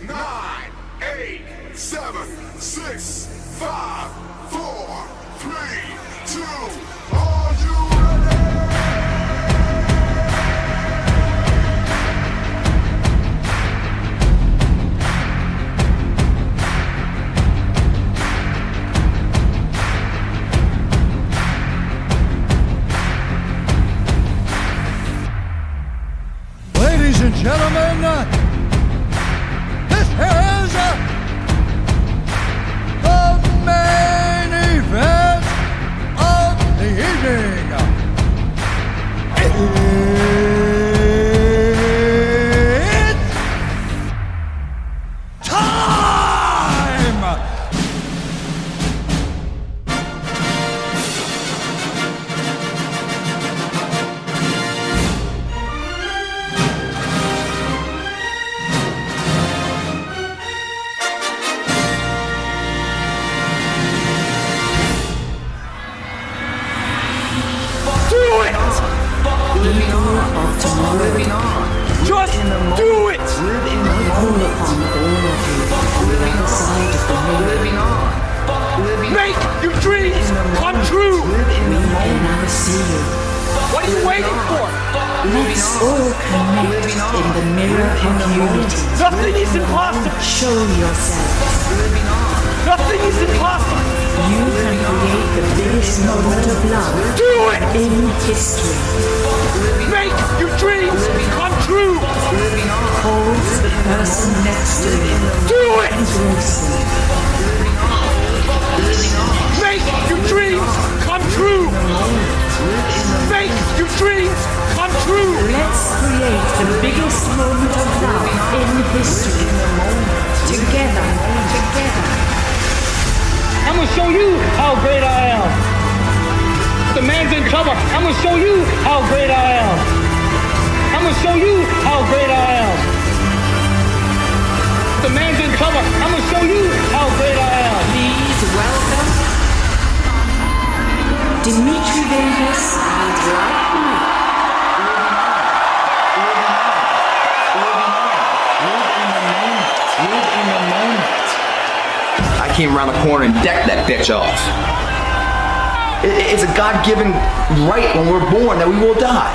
9, 8, 7, 6, 5, 4, 3, 2, are you ready? Ladies and gentlemen, this is the main event of the evening. It's time! Just do it! Make your dreams come true! What are you waiting for? Let's all connect in the mirror of unity. Nothing is impossible! Show yourself. Nothing is impossible! You can create the biggest moment of love Do it! in history. Make your dreams come true! Hold the person next to you. Do it! Embrace them. Make your dreams come true! Make your dreams come true! Let's create the biggest moment of love in history. Together. I'm gonna show you how great I am! The man's in trouble. I'm gonna show you how great I am! I'm gonna show you how great I am! The man's in trouble. I'm gonna show you how great I am! Please welcome Dimitri Vegas and Harvey. I came around the corner and decked that bitch off. It's a God-given right when we're born that we will die.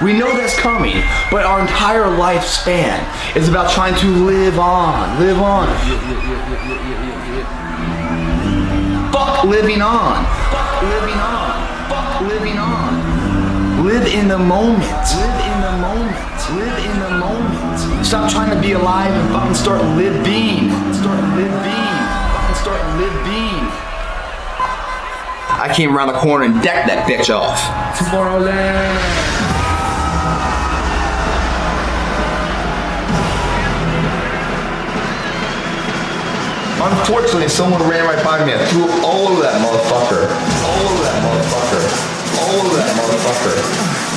We know that's coming, but our entire lifespan is about trying to live on. Fuck living on. Live in the moment. Stop trying to be alive and fucking start living. I came around the corner and decked that bitch off. Tomorrowland. Unfortunately, someone ran right by me and threw up all of that motherfucker.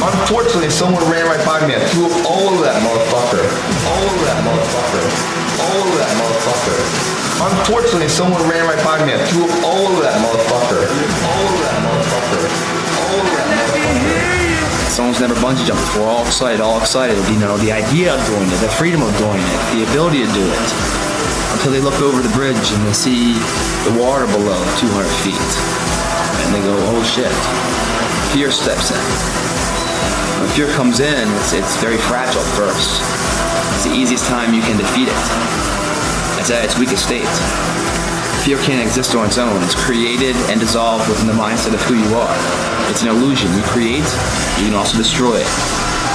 Unfortunately, someone ran right by me and threw up all of that motherfucker. Unfortunately, someone ran right by me and threw up all of that motherfucker. Someone's never bungee jumped before, all excited, you know, the idea of doing it, the freedom of doing it, the ability to do it. Until they look over the bridge and they see the water below 200 feet. And they go, oh shit. Fear steps in. When fear comes in, it's very fragile first. It's the easiest time you can defeat it. It's at its weakest state. Fear can't exist on its own. It's created and dissolved within the mindset of who you are. It's an illusion. You create, you can also destroy it.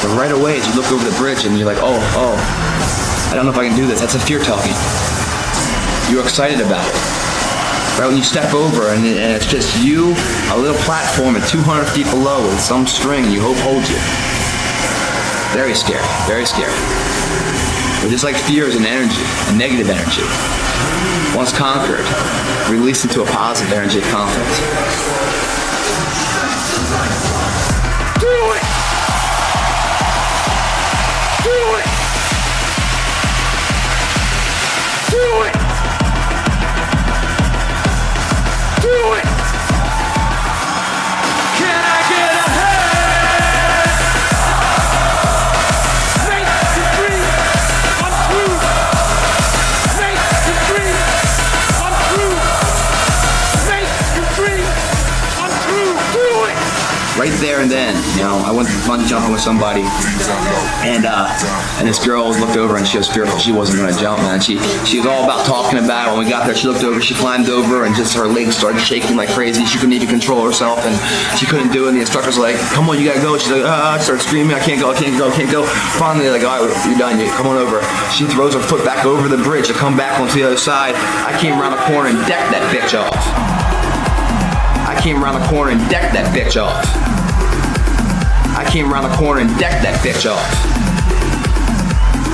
But right away, as you look over the bridge and you're like, oh, I don't know if I can do this. That's a fear talking. You're excited about it. Right when you step over and it's just you, a little platform at 200 feet below with some string you hope holds you. Very scary, very scary. But just like fear is an energy, a negative energy. Once conquered, released into a positive energy of confidence. Do it! Come true! went bungee jumping with somebody, and this girl looked over and she was fearful. She wasn't going to jump, man. She was all about talking about it. When we got there, she looked over, she climbed over, and just her legs started shaking like crazy. She couldn't even control herself, and she couldn't do it. And the instructor's like, "Come on, you gotta go." She's like, started screaming, "I can't go, I can't go, I can't go." Finally, they're like, "All right, you're done. Come on over." She throws her foot back over the bridge to come back onto the other side. I came around the corner and decked that bitch off. I came around the corner and decked that bitch off. I came around the corner and decked that bitch off.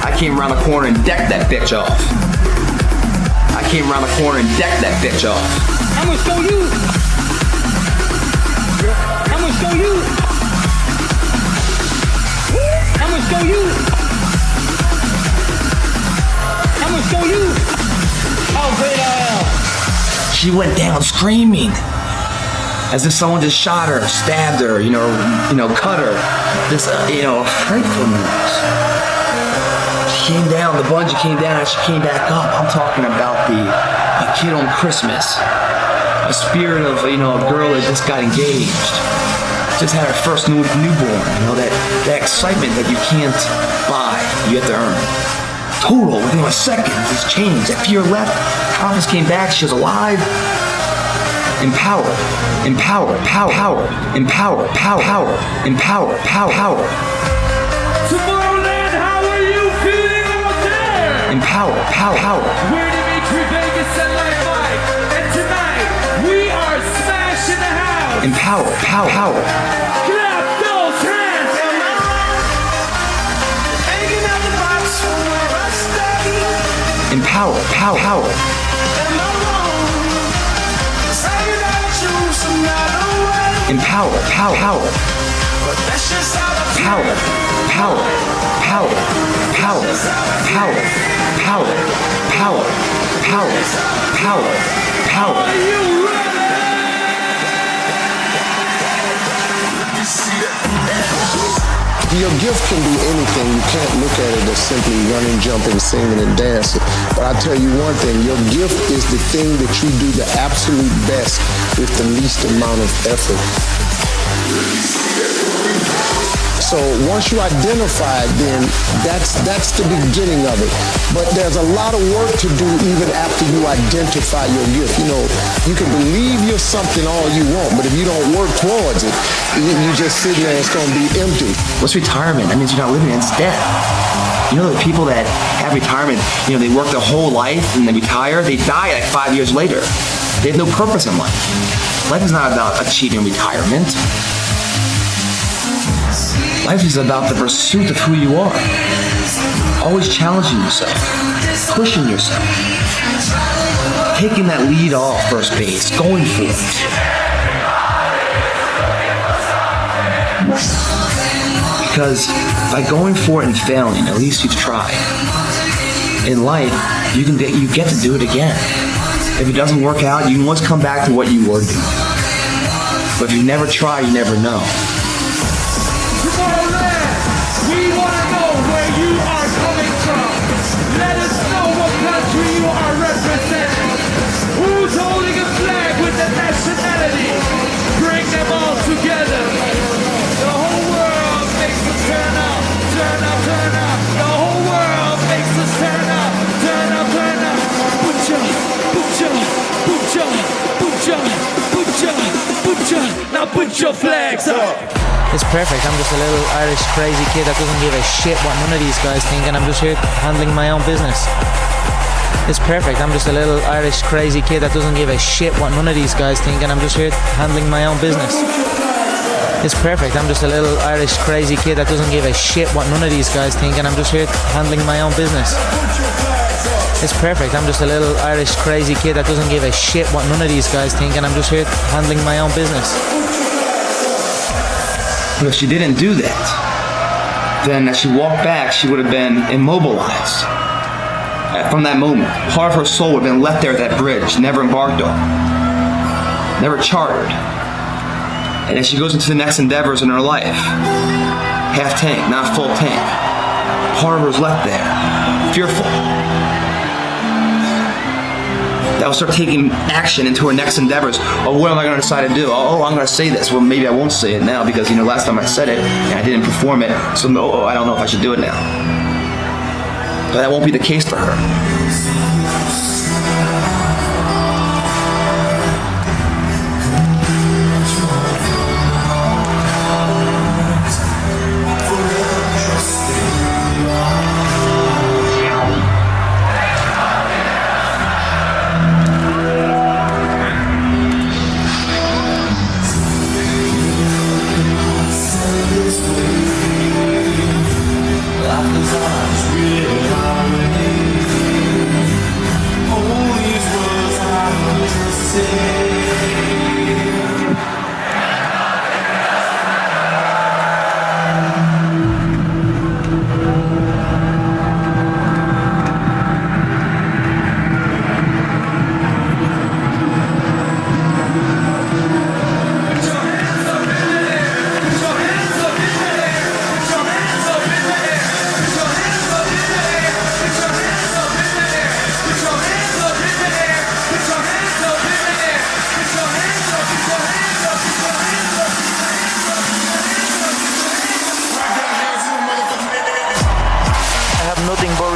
I came around the corner and decked that bitch off. I came around the corner and decked that bitch off. I'ma show you. I'ma show you. I'ma show you. I'ma show you how great I am. She went down screaming, as if someone just shot her, stabbed her, cut her. This, frightfulness. She came down, the bungee came down, and she came back up. I'm talking about a kid on Christmas, a spirit of, a girl that just got engaged, just had her first newborn. That excitement that you can't buy, you have to earn. Total, within a second, it's changed. That fear left. Thomas came back. She was alive. Empowered. Tomorrowland, how are you feeling out there? Empowered. We're Dimitri, Vegas, and Mike. And tonight, we are smashing the house. Empowered. Clap those hands. Hanging out the box from where I stay. Empowered. Am I wrong? Saying I choose another way. Empowered. But that's just how I Power. Are you ready? Your gift can be anything. You can't look at it as simply running, jumping, singing, and dancing. But I'll tell you one thing, your gift is the thing that you do the absolute best with the least amount of effort. So once you identify it, then that's the beginning of it. But there's a lot of work to do even after you identify your gift. You can believe you're something all you want, but if you don't work towards it, you just sitting there, it's going to be empty. What's retirement? That means you're not living, it's death. The people that have retirement, they work their whole life and they retire, they die like 5 years later. They have no purpose in life. Life is not about achieving retirement. Life is about the pursuit of who you are. Always challenging yourself, pushing yourself, taking that lead off first base, going for it. Because by going for it and failing, at least you've tried. In life, you get to do it again. If it doesn't work out, you can always come back to what you were doing. But if you never try, you never know. We want to know where you are coming from. Let us know what country you are representing. Who's holding a flag with the nationality? Bring them all together. The whole world makes us turn up, turn up, turn up. The whole world makes us turn up, turn up, turn up. Butcha, butcha, butcha, butcha, butcha, butcha. Now put your flags up. It's perfect. I'm just a little Irish crazy kid that doesn't give a shit what none of these guys think, and I'm just here handling my own business. It's perfect. I'm just a little Irish crazy kid that doesn't give a shit what none of these guys think, and I'm just here handling my own business. It's perfect. I'm just a little Irish crazy kid that doesn't give a shit what none of these guys think, and I'm just here handling my own business. It's perfect. I'm just a little Irish crazy kid that doesn't give a shit what none of these guys think, and I'm just here handling my own business. But if she didn't do that, then as she walked back, she would have been immobilized. From that moment, part of her soul would have been left there at that bridge, never embarked on, never chartered. And as she goes into the next endeavors in her life, half tank, not full tank, part of her is left there, fearful. I'll start taking action into our next endeavors. Oh, what am I going to decide to do? Oh, I'm going to say this. Well, maybe I won't say it now because, last time I said it and I didn't perform it. So, I don't know if I should do it now. But that won't be the case for her.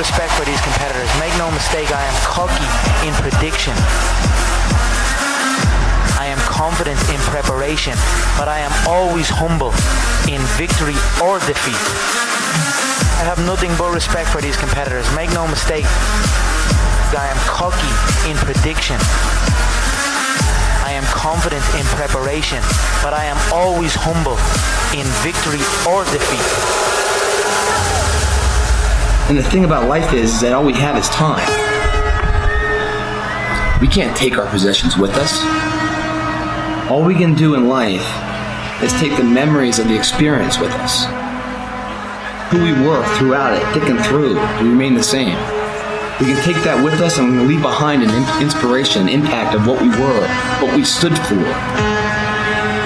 Respect for these competitors. Make no mistake, I am cocky in prediction. I am confident in preparation, but I am always humble in victory or defeat. I have nothing but respect for these competitors. Make no mistake, I am cocky in prediction. I am confident in preparation, but I am always humble in victory or defeat. And the thing about life is that all we have is time. We can't take our possessions with us. All we can do in life is take the memories of the experience with us. Who we were throughout it, thick and through, we remain the same. We can take that with us and we leave behind an inspiration, an impact of what we were, what we stood for.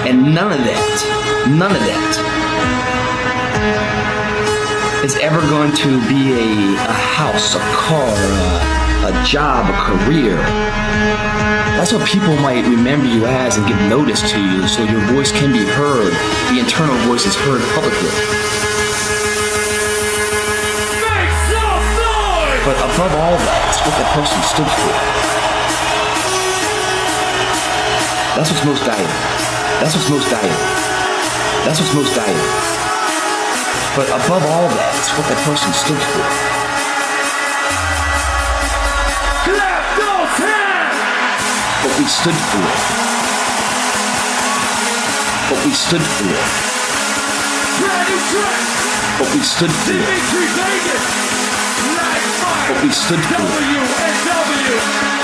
And none of that is ever going to be a house, a car, a job, a career. That's what people might remember you as and give notice to you so your voice can be heard, the internal voice is heard publicly. Make some noise! But above all that, it's what that person stood for. That's what's most valuable. That's what's most valuable. That's what's most valuable. But above all that, it's what that person stood for. Clap those hands! What we stood for. What we stood for. Brand new track! What we stood for. Dimitri Vegas! What we stood for. WNW!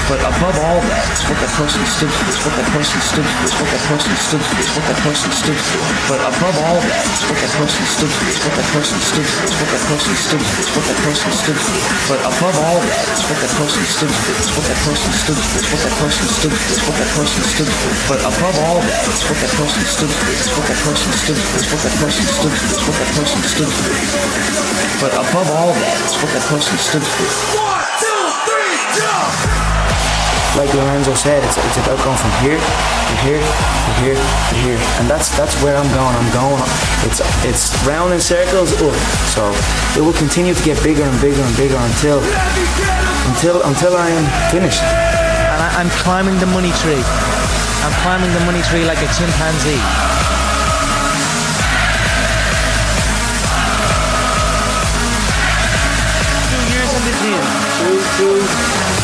But above all that, it's what that person stood for. It's what that person stood for. It's what that person stood for. It's what that person stood for. But above all that, it's what that person stood for. It's what that person stood for. It's what that person stood for. It's what that person stood for. But above all that, it's what that person stood for. It's what that person stood for. It's what that person stood for. It's what that person stood for. But above all that, it's what that person stood for. It's what that person stood for. It's what that person stood for. It's what that person stood for. But above all that, it's what that person stood for. 1, 2, 3, jump! Like Lorenzo said, it's about going from here to here to here to here, and that's where I'm going. It's round in circles up, so it will continue to get bigger and bigger and bigger until I am finished. And I'm climbing the money tree. I'm climbing the money tree like a chimpanzee. 2 years in the gym. True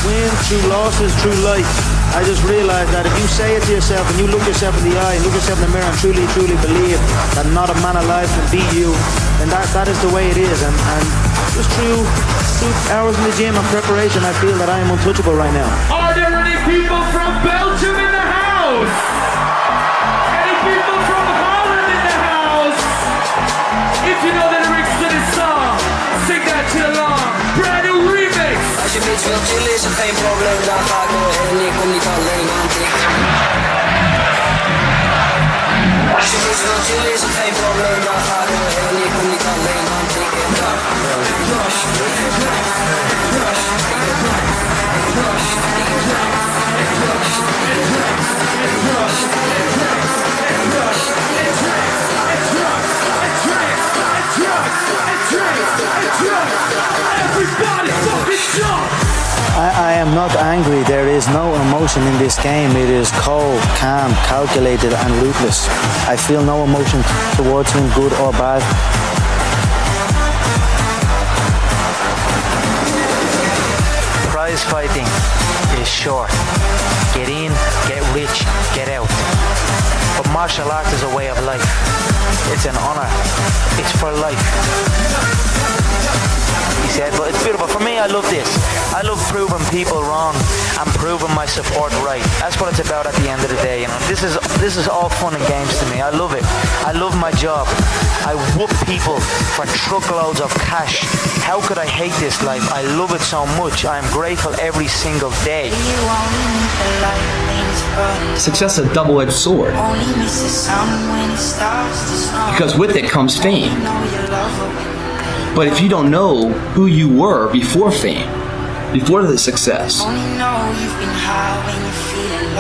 wins, true losses, true life. I just realized that if you say it to yourself and you look yourself in the eye and look yourself in the mirror and truly believe that not a man alive can beat you, then that is the way it is. And just through hours in the gym and preparation, I feel that I am untouchable right now. Are there any people from Belgium in the house? Any people from Holland in the house? If you know the lyrics to this song, sing that shit along. Brand new remix. Als je bitch wilt chillen is er geen probleem, daar ga ik wel heen. Ik kom niet alleen aan tikken. Als je bitch wilt chillen is er geen probleem, daar ga ik wel heen. Ik kom niet alleen aan tikken. not angry. There is no emotion in this game. It is cold, calm, calculated, and ruthless. I feel no emotion towards him, good or bad. Prize fighting is short. Get in, get rich, get out. But martial art is a way of life. It's an honor. It's for life. He said, but it's beautiful. For me, I love this. I love proving people wrong and proving my support right. That's what it's about at the end of the day. You know, this is all fun and games to me. I love it. I love my job. I whoop people for truckloads of cash. How could I hate this life? I love it so much. I am grateful every single day. Success is a double-edged sword. Because with it comes fame. But if you don't know who you were before fame, before the success,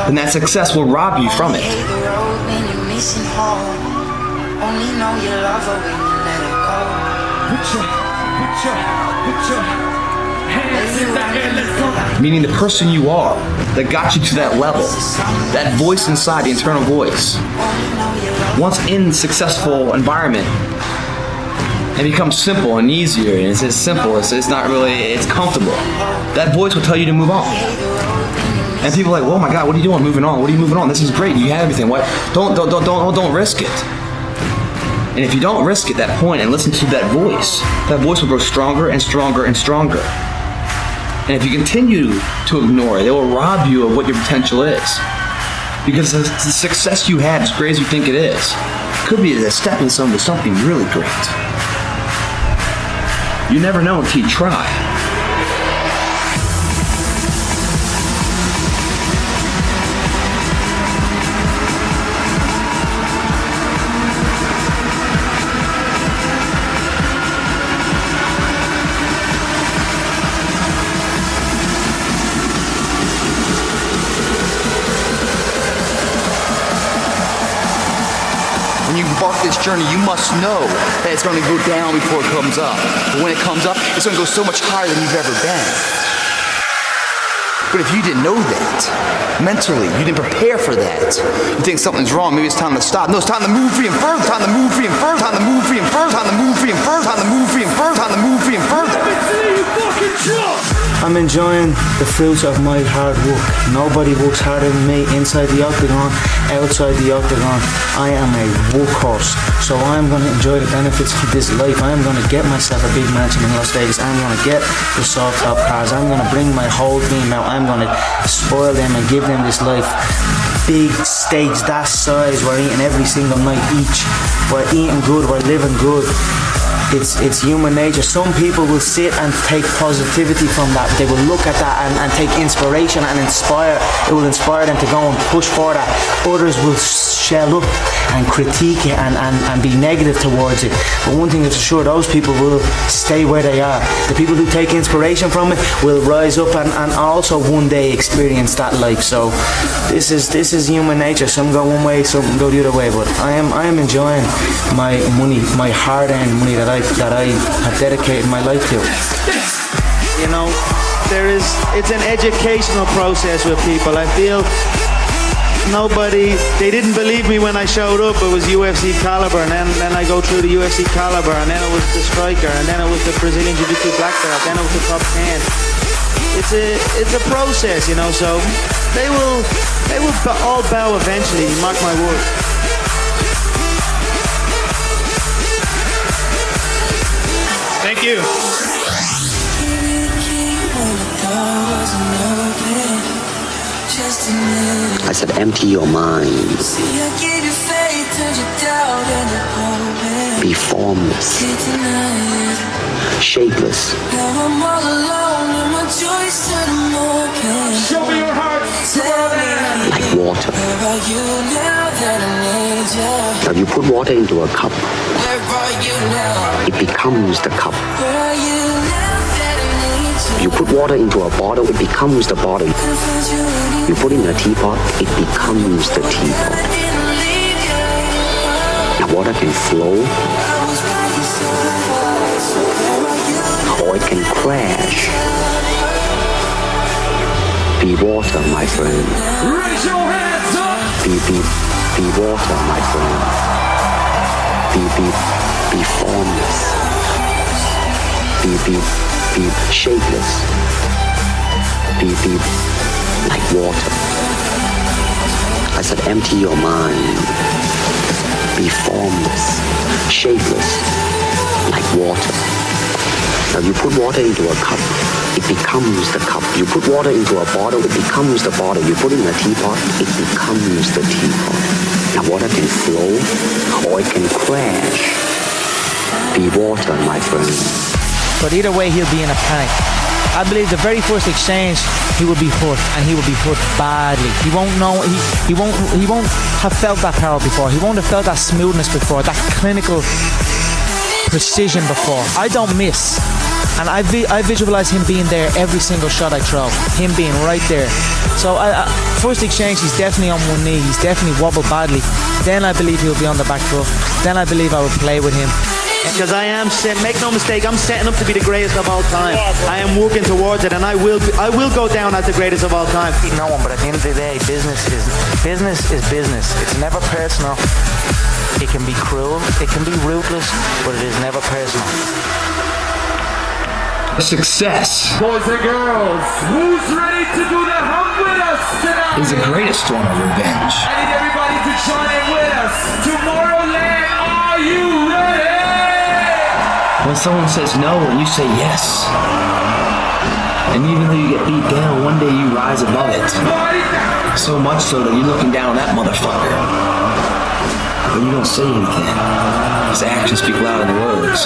then that success will rob you from it. Meaning the person you are that got you to that level, that voice inside, the internal voice. Once in successful environment, it becomes simple and easier, and it's as simple, it's not really, it's comfortable. That voice will tell you to move on. And people are like, oh my God, what are you doing? Moving on, what are you moving on? This is great, you have everything. What? Don't risk it. And if you don't risk at that point and listen to that voice will grow stronger and stronger and stronger. And if you continue to ignore it, it will rob you of what your potential is. Because the success you had, as great as you think it is, could be a stepping stone to something really great. You never know until you try. When you embark this journey, you must know that it's going to go down before it comes up. But when it comes up, it's going to go so much higher than you've ever been. But if you didn't know that, mentally, you didn't prepare for that, you think something's wrong, maybe it's time to stop. No, it's time to move free and further, time to move free and further, time to move free and further, time to move free and further, time to move free and further, time to move free and further. I'm enjoying the fruits of my hard work. Nobody works harder than me inside the octagon, outside the octagon. I am a workhorse, so I'm going to enjoy the benefits of this life. I'm going to get myself a big mansion in Las Vegas. I'm going to get the soft top cars. I'm going to bring my whole team out. I'm going to spoil them and give them this life. Big steaks that size. We're eating every single night each. We're eating good. We're living good. It's human nature. Some people will sit and take positivity from that. They will look at that and take inspiration and inspire. It will inspire them to go and push for that. Others will shell up and critique it and be negative towards it. But one thing is for sure, those people will stay where they are. The people who take inspiration from it will rise up and also one day experience that life. So this is human nature. Some go one way, some go the other way. But I am enjoying my money, my hard-earned money that I have dedicated my life to. You know, it's an educational process with people. I feel they didn't believe me when I showed up. It was UFC caliber, and then I go through the UFC caliber, and then it was the striker, and then it was the Brazilian Jiu-Jitsu black belt, then it was the top 10. It's a process, you know. So they will all bow eventually. Mark my word. Thank you. I said, empty your mind. Be formless, shapeless. Show me your heart. Like water. Now you put water into a cup, it becomes the cup. You put water into a bottle, it becomes the bottle. You put it in a teapot, it becomes the teapot. Now water can flow, or it can crash. Be water, my friend. Raise your hands up. Be water, my friend. Be formless. Be shapeless. Be like water. I said empty your mind. Be formless, shapeless, like water. Now you put water into a cup, it becomes the cup. You put water into a bottle, it becomes the bottle. You put it in a teapot, it becomes the teapot. Now water can flow or it can crash. Be water, my friend. But either way, he'll be in a panic. I believe the very first exchange, he will be hurt, and he will be hurt badly. He won't know. He won't have felt that power before. He won't have felt that smoothness before, that clinical precision before. I don't miss, and I visualize him being there every single shot I throw. Him being right there. So first exchange, he's definitely on one knee. He's definitely wobbled badly. Then I believe he'll be on the back foot. Then I believe I will play with him. Because I am make no mistake, I'm setting up to be the greatest of all time. I am working towards it, and I will go down as the greatest of all time. No one, but at the end of the day, business is business. It's never personal. It can be cruel, it can be ruthless, but it is never personal. Success. Boys and girls, who's ready to do the hump with us tonight? Is the greatest form of revenge. I need everybody to join in with us. Tomorrowland, are you ready? When someone says no and you say yes, and even though you get beat down, one day you rise above it. So much so that you're looking down at that motherfucker, but you don't say anything. His actions speak louder than words.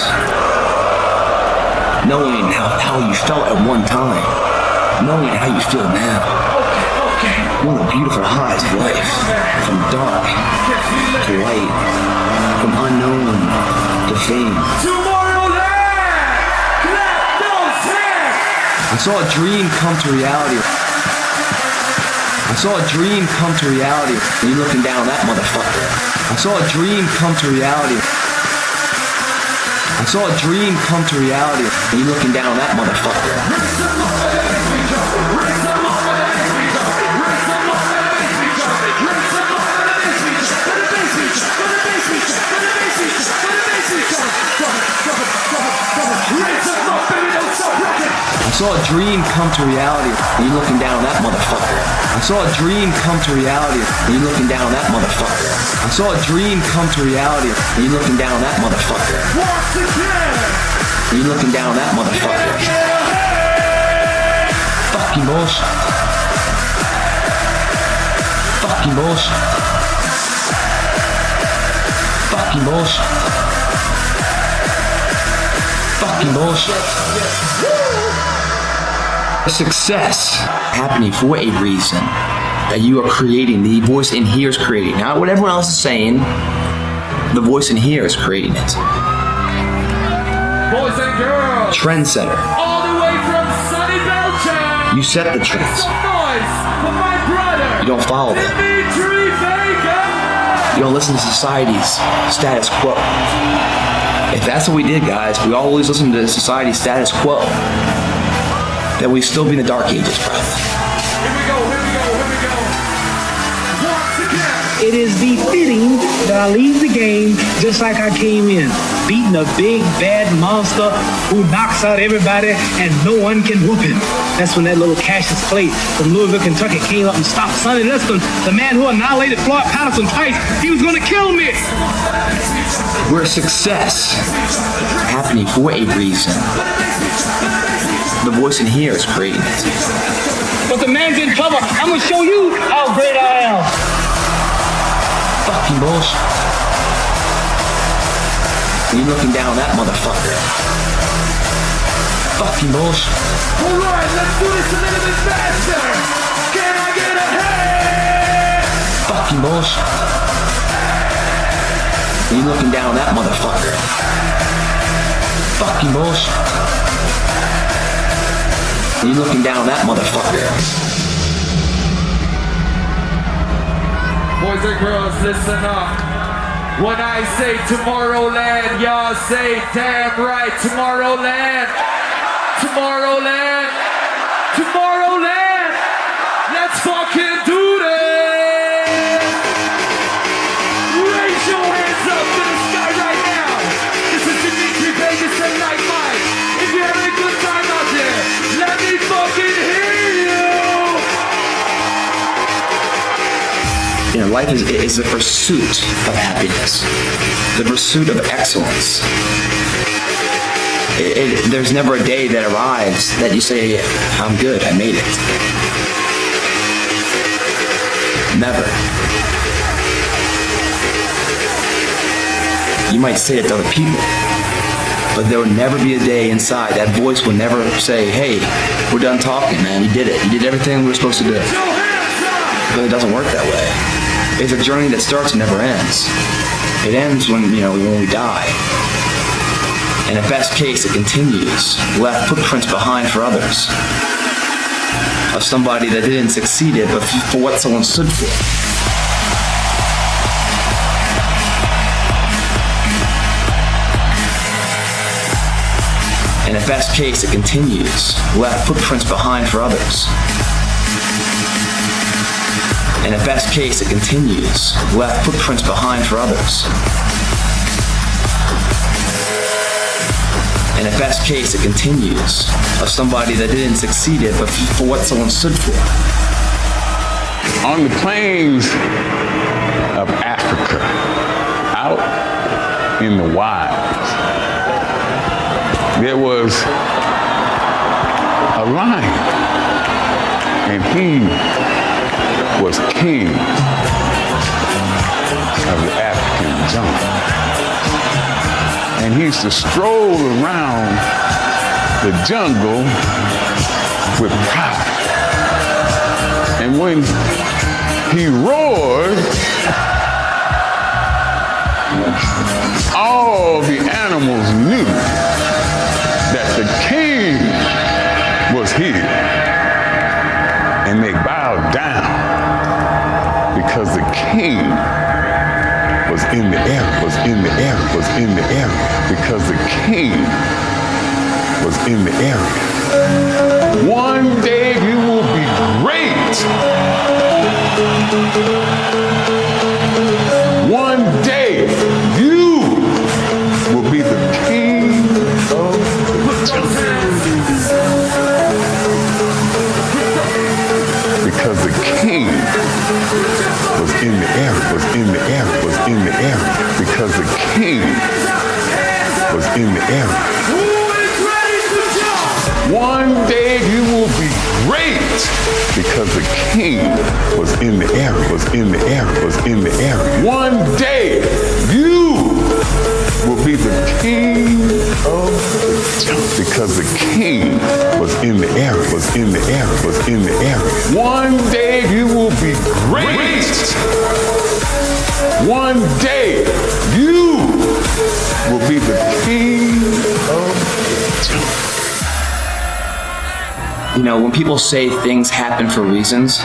Knowing how you felt at one time, knowing how you feel now. One of the beautiful highs of life, from dark to light, from unknown to fame. I saw a dream come to reality. I saw a dream come to reality. And you're looking down that motherfucker. I saw a dream come to reality. I saw a dream come to reality. And you're looking down that motherfucker. I saw a dream come to reality, and you're looking down that motherfucker. I saw a dream come to reality, and you're looking down that motherfucker. I saw a dream come to reality, and you're looking down that motherfucker. And you're looking down that motherfucker. Fucking bullshit. Fucking bullshit. Fucking bullshit. Fucking bullshit. Success happening for a reason that you are creating. The voice in here is creating. Not what everyone else is saying. The voice in here is creating it. Boys and girls, trendsetter. All the way from sunny Belgium. You set the trends. Some noise for my brother. You don't follow them. Dimitri. You don't listen to society's status quo. If that's what we did, guys, we always listen to society's status quo, then we'd still be in the dark ages, bro. Here we go. Once again. It is befitting that I leave the game just like I came in, beating a big bad monster who knocks out everybody and no one can whoop him. That's when that little Cassius Clay from Louisville, Kentucky came up and stopped Sonny Liston, the man who annihilated Floyd Patterson twice. He was going to kill me. We're a success happening for a reason. The voice in here is creating it. But the man's in trouble. I'm going to show you how great I am. Fucking bullshit. You're looking down that motherfucker. Fucking bullshit. Alright, let's do this a little bit faster. Can I get a hey? Fucking bullshit. You're looking down that motherfucker. Fucking bullshit. You're looking down that motherfucker. Boys and girls, listen up. When I say Tomorrowland, y'all say damn right, Tomorrowland. Tomorrowland. Tomorrowland. Let's fucking do this! Raise your hands up to the sky right now. This is Dimitri Vegas and Night Mike. If you're having a good time out there, let me fucking hear you! You know, life is a pursuit of happiness, the pursuit of excellence. There's never a day that arrives that you say, I'm good, I made it. Never. You might say it to other people, but there will never be a day inside. That voice will never say, hey, we're done talking, man. You did it. You did everything we were supposed to do. But it doesn't work that way. It's a journey that starts and never ends. It ends when we die. And at best case, it continues. Left footprints behind for others. Of somebody that didn't succeed it, but for what someone stood for. And at best case, it continues. Left footprints behind for others. And at best case, it continues. Left footprints behind for others. And at best case, it continues. Of somebody that didn't succeed it, but for what someone stood for. On the plains of Africa, out in the wilds, there was a lion, and he was king of the African jungle. And he used to stroll around the jungle with pride. And when he roared, all the animals knew that the king was here. And they bowed down because the king was in the air, was in the air, was in the air, because the king was in the area. One day you will be great. One day you will be the king of the jungle. Because the king was in the air, was in the air, was in the air, because the king was in the air. One day you will be great, because the king was in the air, was in the air, was in the air. One day you will be the king of the jungle, because the king was in the air, was in the air, was in the air. One day you will be great. One day you will be the king of the jungle. You know, when people say things happen for reasons,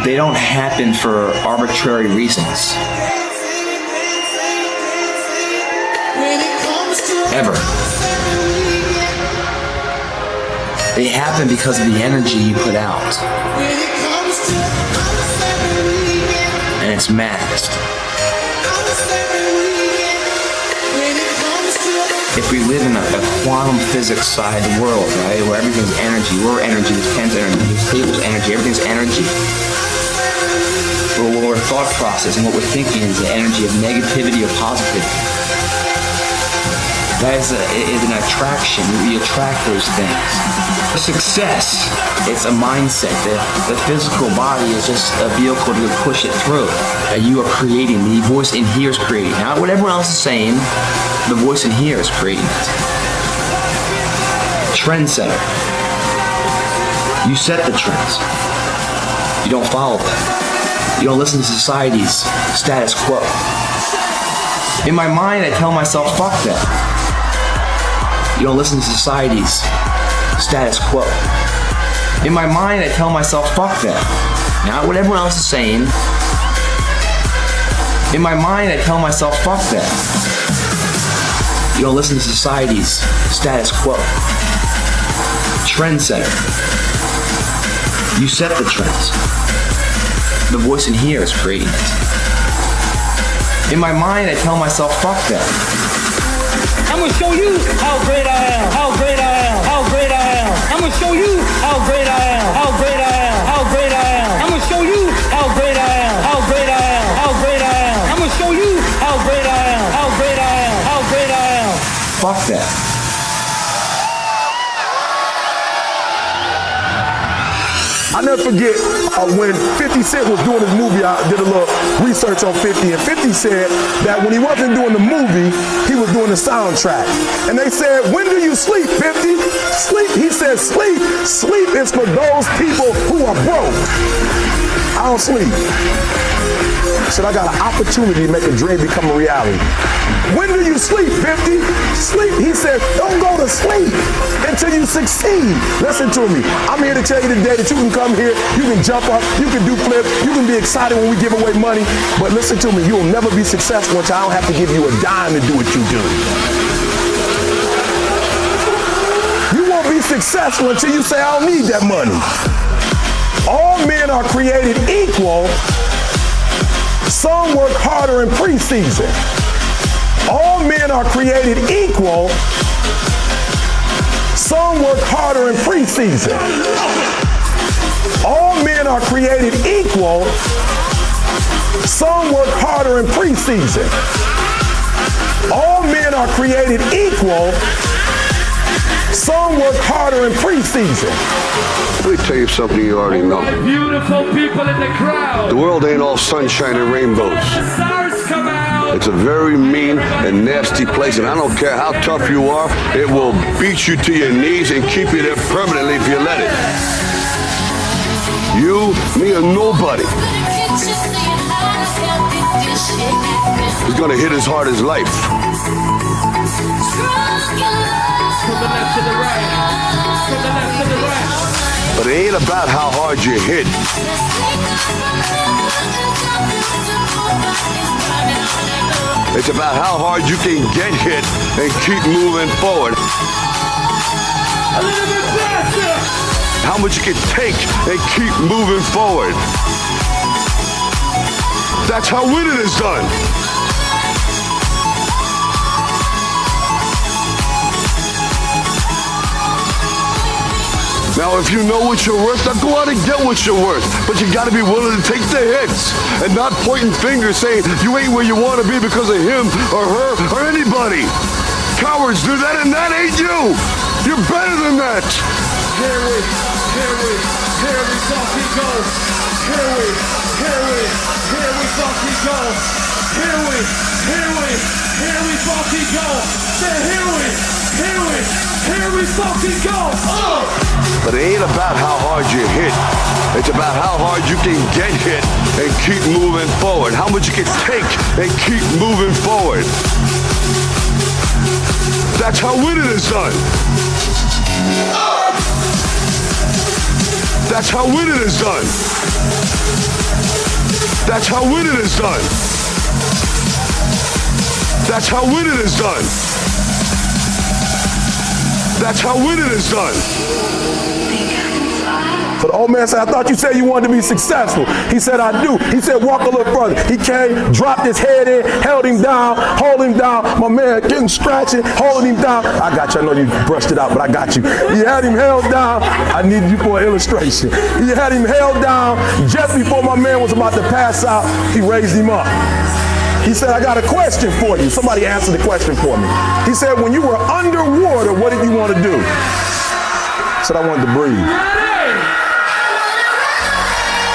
they don't happen for arbitrary reasons. Ever. They happen because of the energy you put out. And it's masked. If we live in a quantum physics side world, right, where everything's energy, we're energy, this pen's energy, this table's energy, everything's energy. What our thought process and what we're thinking is the energy of negativity or positivity. That is an attraction. We attract those things. Success, it's a mindset. The physical body is just a vehicle to push it through. You are creating, the voice in here is creating. Not what everyone else is saying, the voice in here is creating it. Trendsetter. You set the trends. You don't follow them. You don't listen to society's status quo. In my mind, I tell myself, fuck that. You don't listen to society's status quo. In my mind, I tell myself, fuck that. Not what everyone else is saying. In my mind, I tell myself, fuck that. You don't listen to society's status quo. Trendsetter. You set the trends. The voice in here is creating it. In my mind, I tell myself, fuck that. I'm gonna show you how great I am, how great I am, how great I am. I'm gonna show you how great I am, how great I am, how great I am. I'm gonna show you how great I am, how great I am, how great I am. I'm gonna show you how great I am, how great I am, how great I am. Fuck that. I never forget when 50 Cent was doing his movie, I did a little research on 50, and 50 said that when he wasn't doing the movie, he was doing the soundtrack. And they said, when do you sleep, 50? Sleep. He said, sleep. Sleep is for those people who are broke. I don't sleep. He said, I got an opportunity to make a dream become a reality. When do you sleep, 50? Sleep. He said, don't go to sleep until you succeed. Listen to me. I'm here to tell you today that you can come here, you can jump up, you can do flips, you can be excited when we give away money, but listen to me, you will never be successful until I don't have to give you a dime to do what you do. You won't be successful until you say, I don't need that money. All men are created equal. Some work harder in preseason. All men are created equal. Some work harder in preseason. All men are created equal. Some work harder in preseason. All men are created equal. Some work harder in preseason. Let me tell you something you already know. Beautiful people in the crowd. The world ain't all sunshine and rainbows. The stars come out. It's a very mean and nasty place, and I don't care how tough you are, it will beat you to your knees and keep you there permanently if you let it. You, me, or nobody is gonna hit as hard as life. From the left to the right. From the left to the right. But it ain't about how hard you hit. It's about how hard you can get hit and keep moving forward. A little bit faster. How much you can take and keep moving forward. That's how winning is done. Now, if you know what you're worth, now go out and get what you're worth. But you gotta be willing to take the hits and not pointing fingers saying you ain't where you wanna be because of him or her or anybody. Cowards do that and that ain't you. You're better than that. Here we fucking go. Here we fucking go. Here we fucking go. Say here we fucking go. But it ain't about how hard you hit. It's about how hard you can get hit and keep moving forward. How much you can take and keep moving forward. That's how winning is done. That's how winning is done. That's how winning is done. That's how winning is done. That's how winning is done. So the old man said, I thought you said you wanted to be successful. He said, I do. He said, walk a little further. He came, dropped his head in, held him down, hold him down. My man getting scratching, holding him down. I got you. I know you brushed it out, but I got you. You had him held down. I needed you for an illustration. You had him held down. Just before my man was about to pass out, he raised him up. He said, I got a question for you. Somebody answer the question for me. He said, when you were underwater, what did you want to do? I said, I wanted to breathe.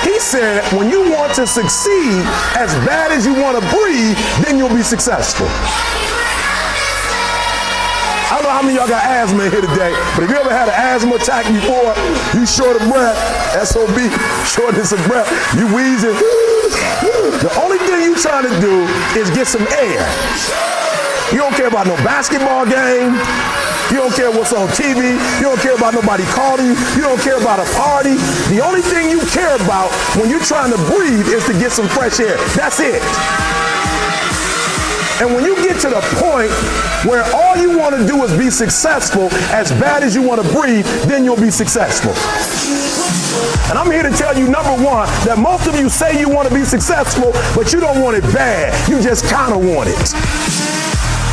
He said, when you want to succeed as bad as you want to breathe, then you'll be successful. I don't know how many of y'all got asthma in here today, but if you ever had an asthma attack before, you short of breath, SOB, shortness of breath, you wheezing. The only thing you trying to do is get some air. You don't care about no basketball game. You don't care what's on TV. You don't care about nobody calling you. You don't care about a party. The only thing you care about when you're trying to breathe is to get some fresh air. That's it. And when you get to the point where all you want to do is be successful as bad as you want to breathe, then you'll be successful. And I'm here to tell you, number one, that most of you say you want to be successful, but you don't want it bad. You just kind of want it.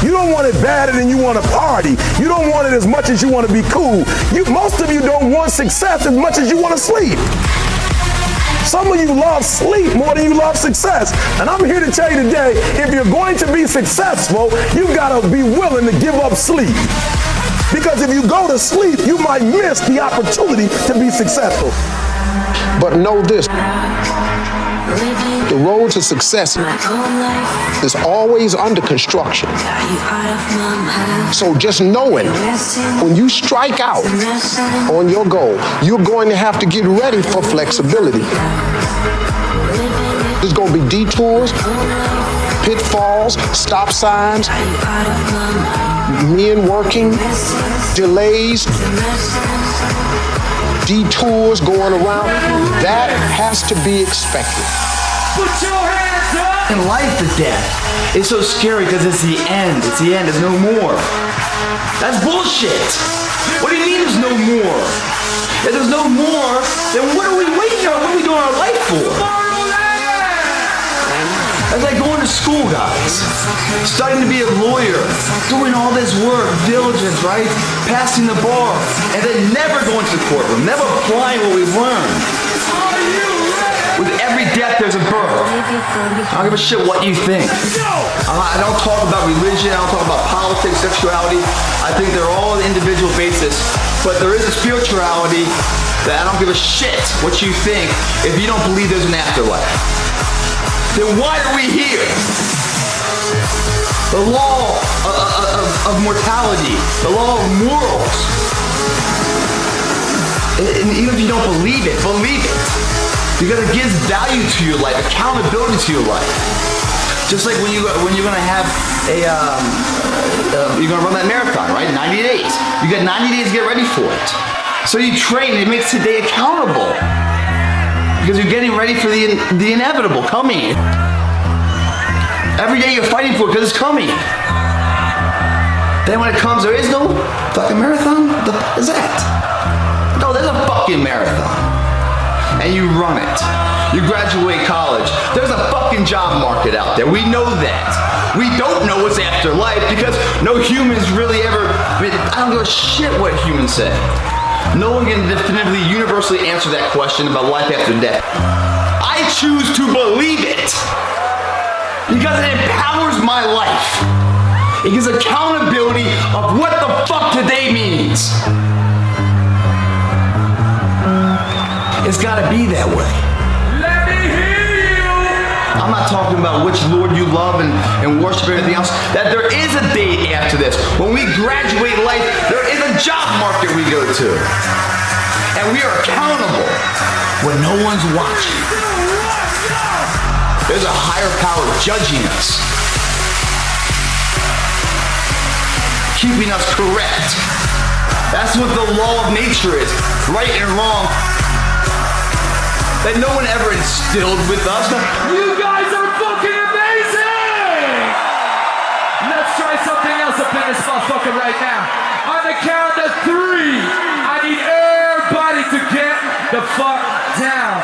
You don't want it badder than you want to party. You don't want it as much as you want to be cool. Most of you don't want success as much as you want to sleep. Some of you love sleep more than you love success. And I'm here to tell you today, if you're going to be successful, you've got to be willing to give up sleep. Because if you go to sleep, you might miss the opportunity to be successful. But know this, the road to success is always under construction. So just knowing when you strike out on your goal, you're going to have to get ready for flexibility. There's going to be detours, pitfalls, stop signs, men working, delays, detours going around. That has to be expected. Put your hands up! And life is death. It's so scary because it's the end. It's the end. There's no more. That's bullshit. What do you mean there's no more? If there's no more, then what are we waiting on? What are we doing our life for? That's like going to school, guys. Studying to be a lawyer. Doing all this work, diligence, right? Passing the bar. And then never going to the courtroom. Never applying what we've learned. With every death, there's a birth. I don't give a shit what you think. I don't talk about religion. I don't talk about politics, sexuality. I think they're all on an individual basis. But there is a spirituality that I don't give a shit what you think if you don't believe there's an afterlife. Then why are we here? The law of mortality, the law of morals. And even if you don't believe it, believe it. Because it gives value to your life, accountability to your life. Just like when you're gonna have you're gonna run that marathon, right? 90 days. You got 90 days to get ready for it. So you train, it makes today accountable. Because you're getting ready for the inevitable coming. Every day you're fighting for it because it's coming. Then when it comes, there is no fucking marathon? What the fuck is that? No, there's a fucking marathon. And you run it. You graduate college. There's a fucking job market out there. We know that. We don't know what's after life because no humans really ever, I don't give a shit what humans say. No one can definitively, universally answer that question about life after death. I choose to believe it because it empowers my life. It gives accountability of what the fuck today means. It's gotta be that way. Let me hear you! I'm not talking about which Lord you love and worship or anything else. That there is a day after this. When we graduate life, there is a job market we go to. And we are accountable when no one's watching. There's a higher power judging us. Keeping us correct. That's what the law of nature is. Right and wrong. That no one ever instilled with us. You guys are fucking amazing! Let's try something else up in this motherfucker right now. On the count of 3, I need everybody to get the fuck down.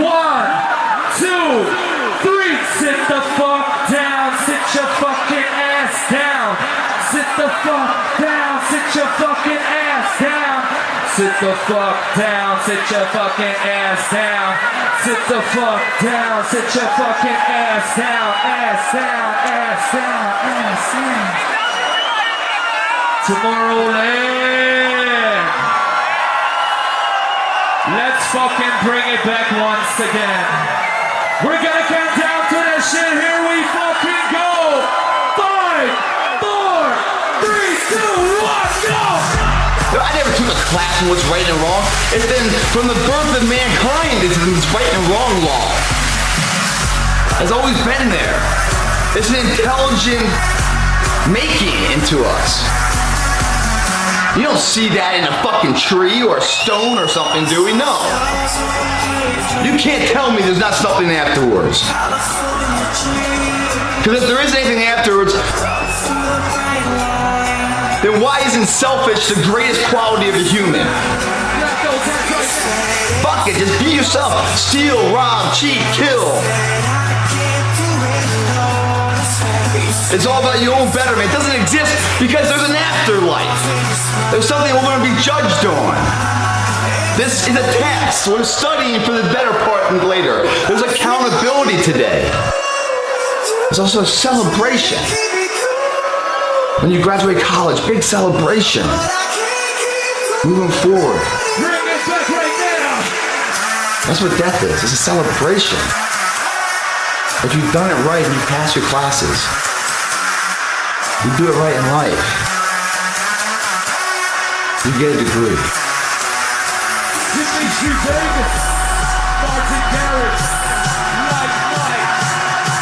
1, 2, 3. Sit the fuck down. Sit your fucking ass down. Sit the fuck down. Sit your fucking ass down. Sit the fuck down, sit your fucking ass down. Sit the fuck down, sit your fucking ass down. Ass down, ass down, ass down. Tomorrowland. Let's fucking bring it back once again. We're gonna count down to this shit. Here we fucking go. 5, 4, 3, 2, 1, go! I never took a class on what's right and wrong. It's been from the birth of mankind, it's this right and wrong law. It's always been there. It's an intelligent making into us. You don't see that in a fucking tree or a stone or something, do we? No. You can't tell me there's not something afterwards. Because if there is anything afterwards, then why isn't selfish the greatest quality of a human? Fuck it, just be yourself. Steal, rob, cheat, kill. It's all about your own betterment. It doesn't exist because there's an afterlife. There's something we're going to be judged on. This is a test. We're studying for the better part and later. There's accountability today. There's also a celebration. When you graduate college, big celebration. Moving forward. Bring it back right now. That's what death is. It's a celebration. If you've done it right and you pass your classes, you do it right in life, you get a degree. Dimitri Vegas, Martin Garrett, Like Mike,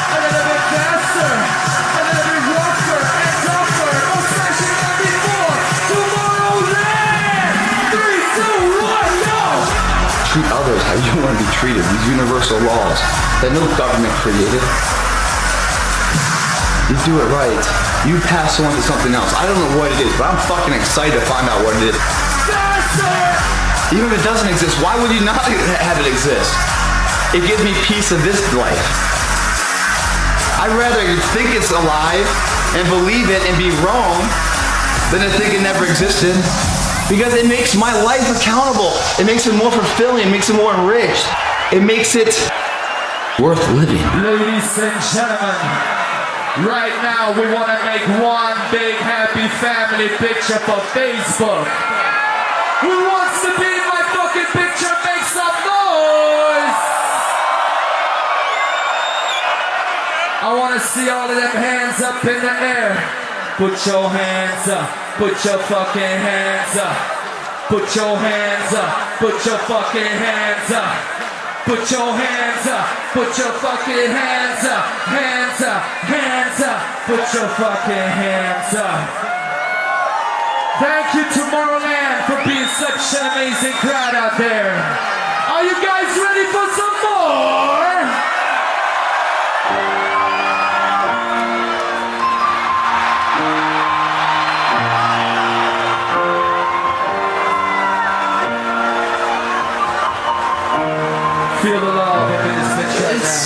a little bit faster, a little bit rougher and tougher, more smashing than before. Tomorrowland! 3, 2, 1, go! Treat others how you want to be treated. These universal laws that no government created. You do it right. You pass on to something else. I don't know what it is, but I'm fucking excited to find out what it is. Even if it doesn't exist, why would you not have it exist? It gives me peace of this life. I'd rather think it's alive and believe it and be wrong than to think it never existed. Because it makes my life accountable. It makes it more fulfilling. It makes it more enriched. It makes it worth living. Ladies and gentlemen, right now we want to make one big happy family picture for Facebook. Who wants to be in my fucking picture? Make some noise! I want to see all of them hands up in the air. Put your hands up. Put your fucking hands up. Put your hands up. Put your fucking hands up. Put your hands up. Put your fucking hands up. Hands up. Hands up. Put your fucking hands up. Thank you, Tomorrowland, for being such an amazing crowd out there. Are you guys ready for some more? Feel the love in this bitch right now.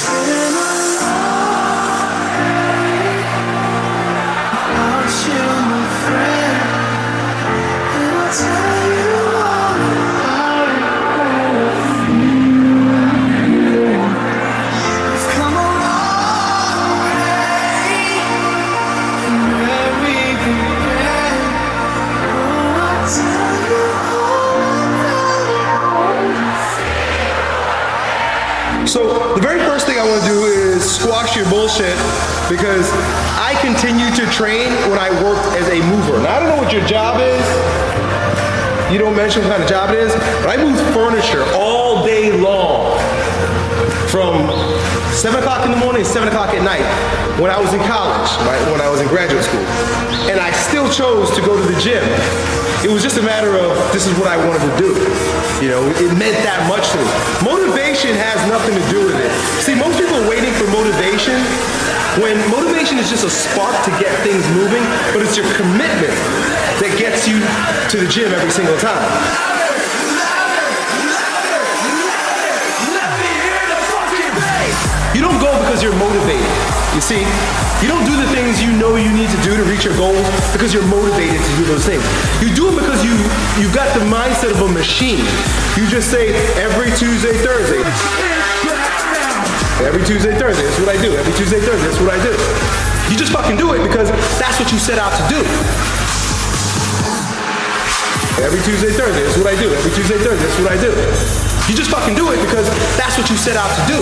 So the very first thing I want to do is squash your bullshit because I continue to train when I work as a mover. Now I don't know what your job is. You don't mention what kind of job it is, but I move furniture all day long. From 7 o'clock in the morning to 7 o'clock at night when I was in college, right, when I was in graduate school. And I still chose to go to the gym. It was just a matter of this is what I wanted to do. You know, it meant that much to me. Motivation has nothing to do with it. See, most people are waiting for motivation when motivation is just a spark to get things moving, but it's your commitment that gets you to the gym every single time. You don't go because you're motivated. You see, you don't do the things you know you need to do to reach your goals because you're motivated to do those things. You do it because you've got the mindset of a machine. You just say every Tuesday, Thursday. Every Tuesday, Thursday, that's what I do. Every Tuesday, Thursday, that's what I do. You just fucking do it because that's what you set out to do. Every Tuesday, Thursday, that's what I do. Every Tuesday, Thursday, that's what I do. You just fucking do it because that's what you set out to do.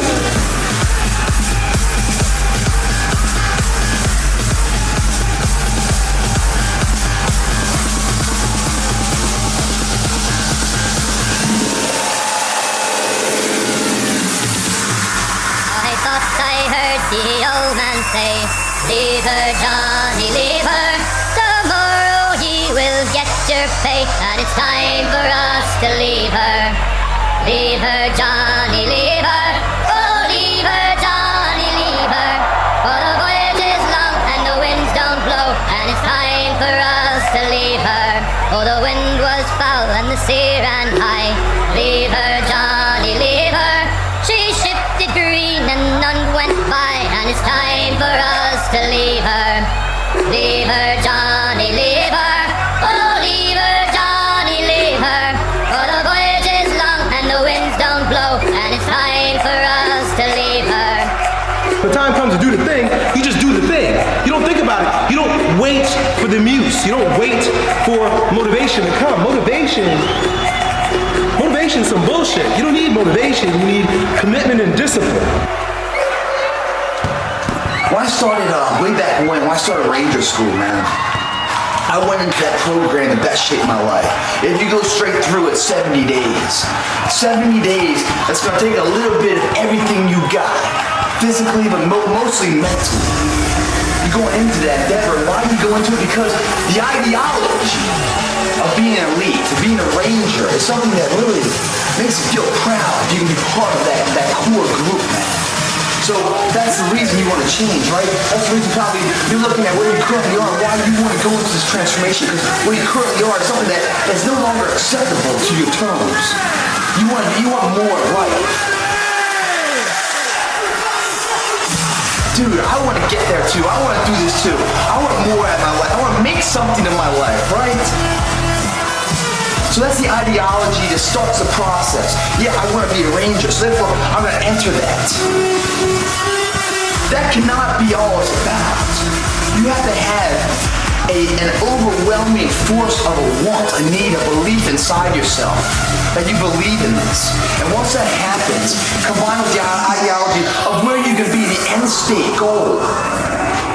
The old man say, leave her, Johnny, leave her. Tomorrow he will get your her fate, and it's time for us to leave her. Leave her, Johnny, leave her. Oh, leave her, Johnny, leave her. For the voyage is long and the winds don't blow, and it's time for us to leave her. Oh, the wind was foul and the sea ran high. Leave her, Johnny, leave her. She shifted green and none went by, and it's time for us to leave her. Leave her, Johnny, leave her. Oh, leave her, Johnny, leave her. For the voyage is long and the winds don't blow, and it's time for us to leave her. When the time comes to do the thing, you just do the thing. You don't think about it. You don't wait for the muse. You don't wait for motivation to come. Motivation's some bullshit. You don't need motivation. You need commitment and discipline. When I started way back when I started Ranger School, man, I went into that program the best shape of my life. If you go straight through it, 70 days. 70 days, that's gonna take a little bit of everything you got. Physically, but mostly mentally. You're going into that endeavor, and why do you go into it? Because the ideology of being an elite, of being a ranger, is something that really makes you feel proud. You can be part of that core group, man. So that's the reason you want to change, right? That's the reason probably you're looking at where you currently are, why you want to go into this transformation, because where you currently are is something that is no longer acceptable to your terms. You want more of life. Dude, I want to get there too. I want to do this too. I want more out of my life. I want to make something of my life, right? So that's the ideology that starts the process. Yeah, I want to be a ranger, so therefore I'm going to enter that. That cannot be all it's about. You have to have an overwhelming force of a want, a need, a belief inside yourself that you believe in this. And once that happens, combined with the ideology of where you can be, the end state goal,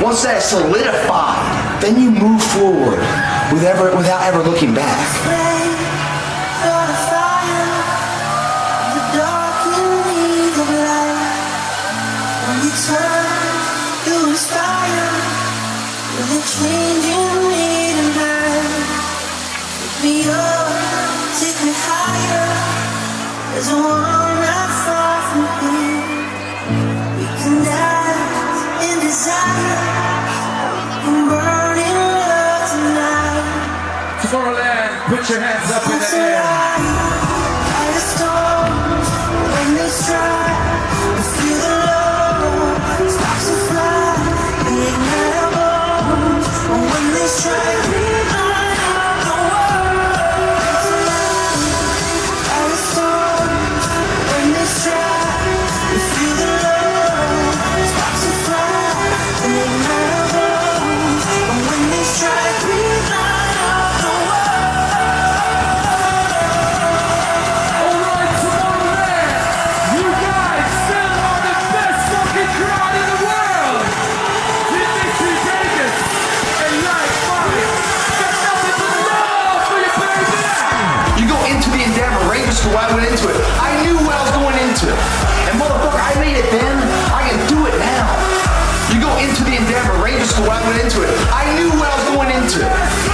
once that is solidified, then you move forward without ever looking back. Put your hands up in the air. When they strike, feel the love starts to fly. Ignite our bones. When they strike, we light up the world. Our storms. When they strike, feel the love starts to fly. Ignite our bones. When they strike, we light up the world. I went into it. I knew what I was going into. And motherfucker, I made it then. I can do it now. You go into the endeavor, Ranger School, I went into it. I knew what I was going into.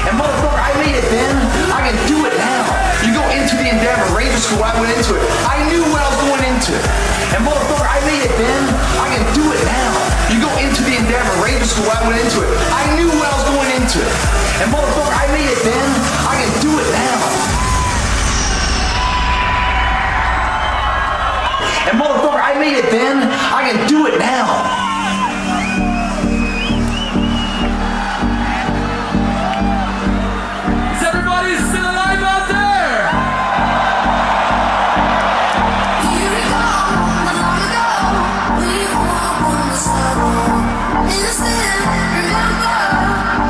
And motherfucker, I made it then. I can do it now. You go into the endeavor, Ranger School, I went into it. I knew what I was going into. And motherfucker, I made it then. I can do it now. You go into the endeavor, Ranger School, I went into it. I knew what I was going into. And motherfucker, I made it then. I can do it now. And motherfucker, I made it then, I can do it now. Is everybody still alive out there? Here we go, long ago, we were on the sidewalk. Instead, remember,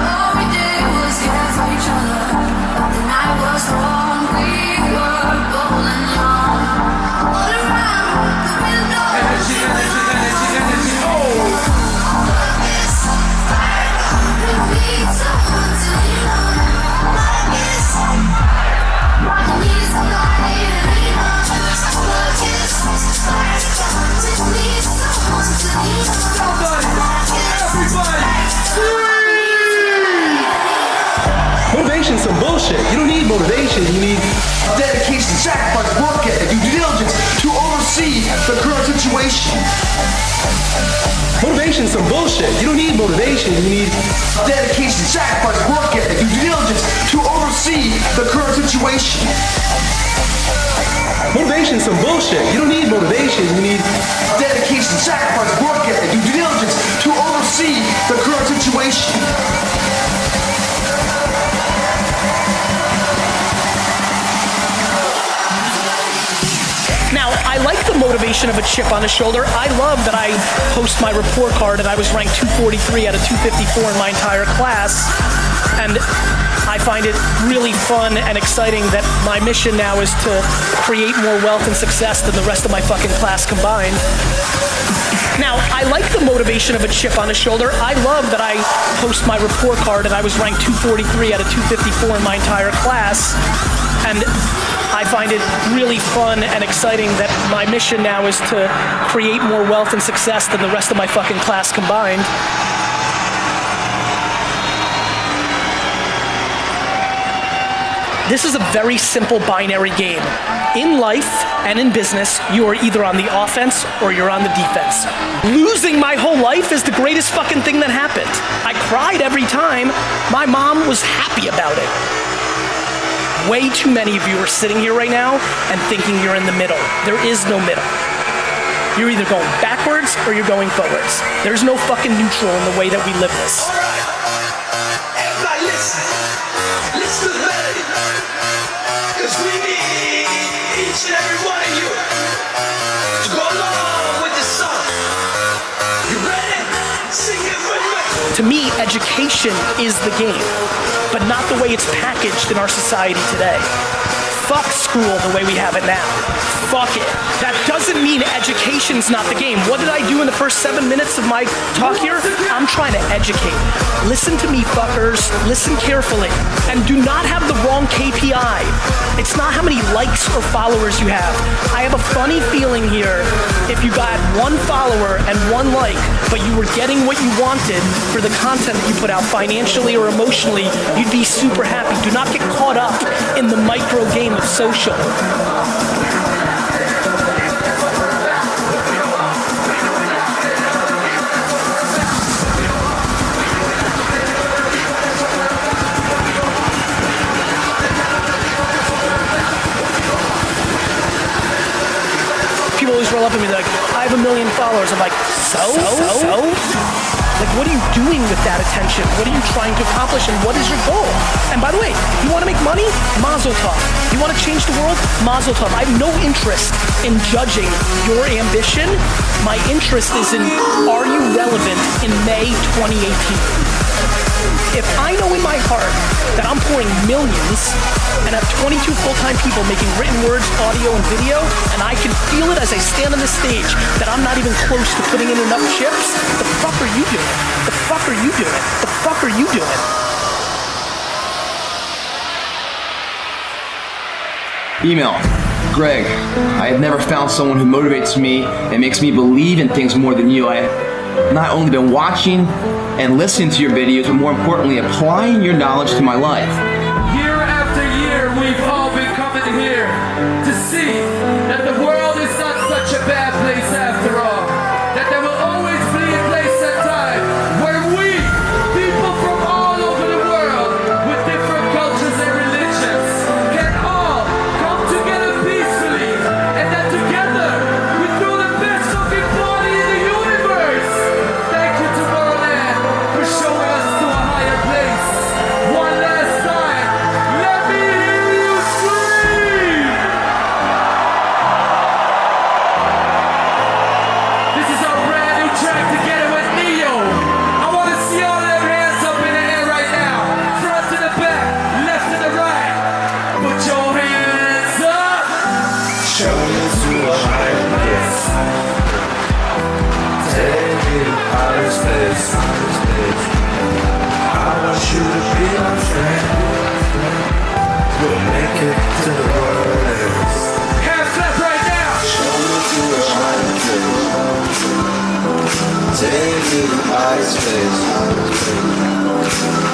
all we did was get for each Motivation's some bullshit. You don't need motivation. You need dedication, sacrifice, work ethic, due diligence to oversee the current situation. Motivation's some bullshit. You don't need motivation. You need dedication, sacrifice, work ethic, due diligence to oversee the current situation. Motivation's some bullshit. You don't need motivation. You need dedication, sacrifice, work ethic, due diligence to oversee the current situation. Now, I like the motivation of a chip on the shoulder. I love that I post my report card and I was ranked 243 out of 254 in my entire class. And I find it really fun and exciting that my mission now is to create more wealth and success than the rest of my fucking class combined. Now, I like the motivation of a chip on the shoulder. I love that I post my report card and I was ranked 243 out of 254 in my entire class. And I find it really fun and exciting that my mission now is to create more wealth and success than the rest of my fucking class combined. This is a very simple binary game. In life and in business, you are either on the offense or you're on the defense. Losing my whole life is the greatest fucking thing that happened. I cried every time. My mom was happy about it. Way too many of you are sitting here right now and thinking you're in the middle. There is no middle. You're either going backwards or you're going forwards. There's no fucking neutral in the way that we live this. Everybody listen. Listen to the melody. Cause we need each and every one of you to go along with this song. You ready? Sing it with me. To me, education is the game, but not the way it's packaged in our society today. Fuck school the way we have it now. Fuck it. That doesn't mean education's not the game. What did I do in the first 7 minutes of my talk here? I'm trying to educate. Listen to me, fuckers. Listen carefully. And do not have the wrong KPI. It's not how many likes or followers you have. I have a funny feeling here. If you got 1 follower and 1 like, but you were getting what you wanted for the content that you put out financially or emotionally, you'd be super happy. Do not get caught up in the micro game of social. People always roll up at me like, I have 1 million followers. I'm like, so? Like, what are you doing with that attention? What are you trying to accomplish and what is your goal? And by the way, you want to make money? Mazel tov. You want to change the world? Mazel tov. I have no interest in judging your ambition. My interest is in, are you relevant in May 2018? If I know in my heart that I'm pouring millions and have 22 full-time people making written words, audio, and video, and I can feel it as I stand on the stage that I'm not even close to putting in enough chips, the fuck are you doing? The fuck are you doing? The fuck are you doing? Email. Greg, I have never found someone who motivates me and makes me believe in things more than you. I have not only been watching and listening to your videos, but more importantly, applying your knowledge to my life. Year after year, we've all been coming here to see that the world is not such a bad place after all. That there will always be a place and time where we, people from all over the world, with different cultures and religions, can all come together peacefully, and that together we throw the best fucking party in the universe. Thank you, Tomorrowland, for showing us to a higher place. One last time, let me hear you scream! This is our brand new track together with Neo. I want to see all their hands up in the air right now. Front to the back, left to the right. Put your hands up. Show me to a higher place. Take me out of space. I want you to be my friend. We'll make it to the world. Hands clap right now. Show me to a higher place. Take me out of space.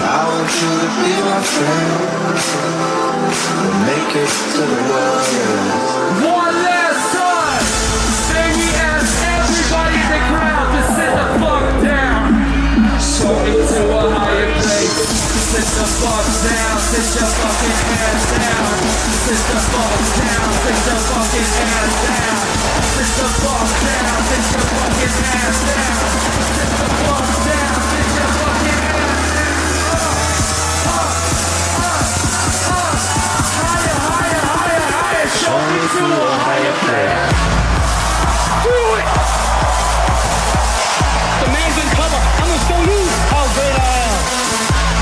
I want want you to be my friend. We'll make it to the world. One last time. Say we ask everybody in the crowd to sit the fuck down. Show me to a higher place. Sit the fuck down. Sit your fucking ass down. Sit the fuck down. Sit your fucking ass down. Sit the fuck down. Sit your fucking ass down. Sit the fuck down. Sit your fucking ass down. Show me to a higher place. Do it! The man's in cover. I'm gonna show you how great I am.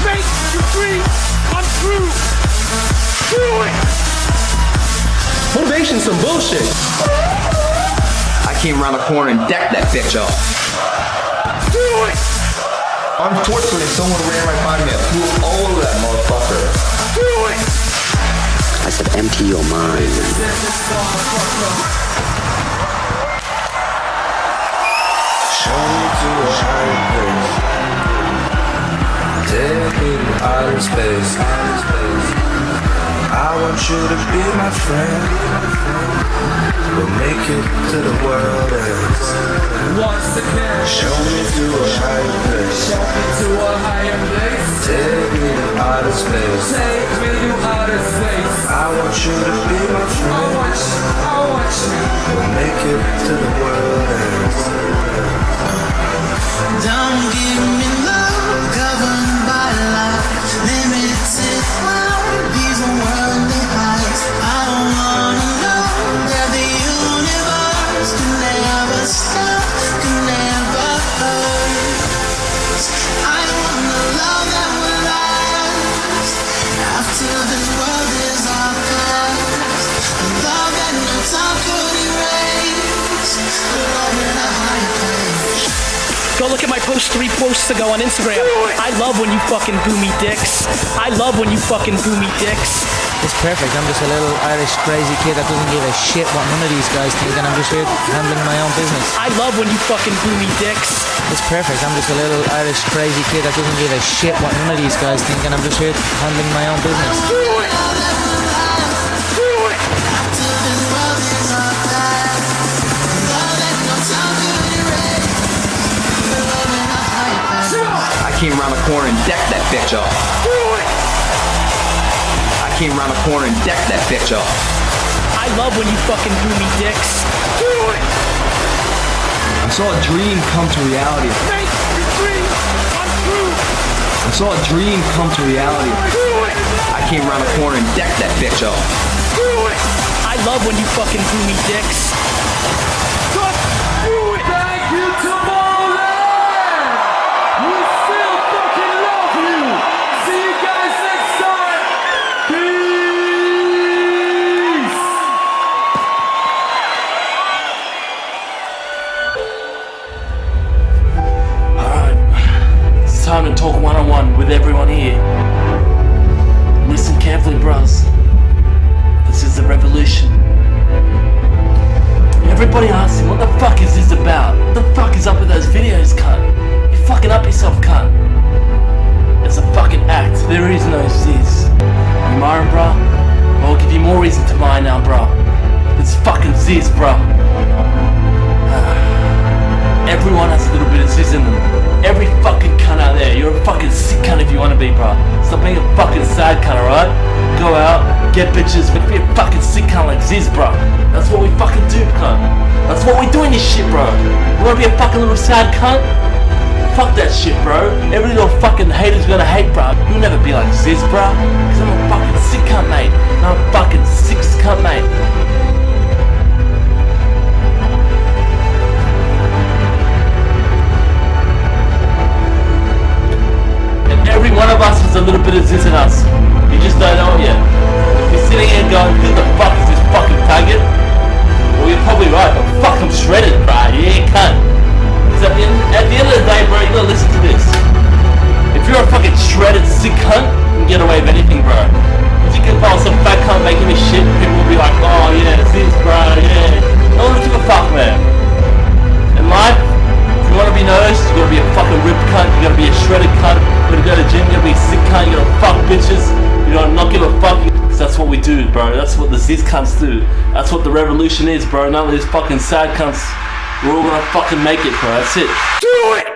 Make your dream come true. Do it! Motivation's some bullshit. I came around the corner and decked that bitch off. Do it! Unfortunately, someone ran right by me. I flew all over that motherfucker. Do it! I said, empty your mind. Show me to a higher place. Take me to outer space. I want you to be my friend. We'll make it to the world ends. Once again, show me to a higher place. Show me to a higher place. Take me to outer space. Take me to outer space. I want you to be my friend. I want you. We'll make it to the world ends. Don't give me love governed by life. Limited boundaries and worldly heights. I don't wanna know that the universe can never stop, can never hurt. I want a love that will last after this world is our past. A love that no time could erase. A love in a higher place. Go look at my post 3 posts ago on Instagram. I love when you fucking boo me dicks. I love when you fucking boo me dicks. It's perfect. I'm just a little Irish crazy kid that doesn't give a shit what none of these guys think, and I'm just here handling my own business. I love when you fucking boo me dicks. It's perfect. I'm just a little Irish crazy kid that doesn't give a shit what none of these guys think, and I'm just here handling my own business. Do it! Do it! I came around the corner and decked that bitch off. Do it! I came around the corner and decked that bitch off. I love when you fucking boo me dicks. Do it! I saw a dream come to reality. Make your dream come true. I saw a dream come to reality. Do it! I came around the corner and decked that bitch off. Do it! I love when you fucking boo me dicks. Just do it! Thank you, Tomorrowland! We still fucking love you! See you guys next time! Peace! Alright, it's time to talk one-on-one with everyone here. Listen carefully, bros. This is the revolution. Everybody asks him, what the fuck is this about? What the fuck is up with those videos, cunt? You fucking up yourself, cunt. It's a fucking act. There is no Zyzz. You mind, bro? I'll give you more reason to mind now, bro. It's fucking Zyzz, bro. Everyone has a little bit of Zyzz in them. Every fucking cunt out there. You're a fucking sick cunt if you want to be, bro. Stop being a fucking sad cunt, alright? Go out, get bitches, but be a fucking sick cunt like Zyzz, bro. That's what we fucking do, cunt. That's what we do in this shit, bro. You wanna be a fucking little sad cunt? Fuck that shit, bro. Every little fucking hater's gonna hate, bro. You'll never be like Zyzz, bro. Cause I'm a fucking sick cunt, mate. And I'm a fucking sick cunt, mate. Every one of us has a little bit of Zyzz in us. You just don't know it yet. If you're sitting here going, who the fuck is this fucking faggot? Well, you're probably right, but fuck, I'm shredded, bro. Yeah, cunt. So at the end of the day, bro, you gotta listen to this. If you're a fucking shredded, sick cunt, you can get away with anything, bro. If you can find some fat cunt making this shit, people will be like, oh yeah, Zyzz, bro, yeah. No one will give a fuck, man. In life, if you wanna be noticed, you gotta be a fucking ripped cunt, you gotta be a shredded cunt, you gotta go to the gym, you gotta be a sick cunt, you gotta do, bro. That's what the Zyzz cunts do. That's what the revolution is, bro. None of these fucking sad cunts. We're all gonna fucking make it, bro. That's it. Do it!